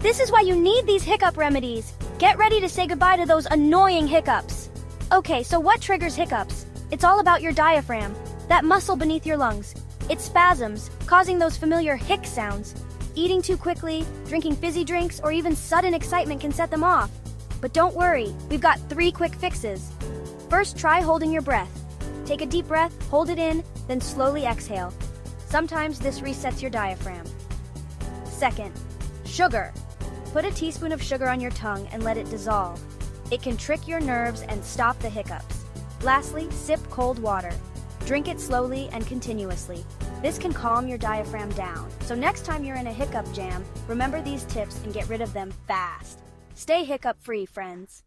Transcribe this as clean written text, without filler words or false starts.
This is why you need these hiccup remedies. Get ready to say goodbye to those annoying hiccups. Okay, so what triggers hiccups? It's all about your diaphragm, that muscle beneath your lungs. It spasms, causing those familiar hic sounds. Eating too quickly, drinking fizzy drinks, or even sudden excitement can set them off. But don't worry, we've got 3 quick fixes. First, try holding your breath. Take a deep breath, hold it in, then slowly exhale. Sometimes this resets your diaphragm. Second, sugar. Put a teaspoon of sugar on your tongue and let it dissolve. It can trick your nerves and stop the hiccups. Lastly, sip cold water. Drink it slowly and continuously. This can calm your diaphragm down. So next time you're in a hiccup jam, remember these tips and get rid of them fast. Stay hiccup-free, friends.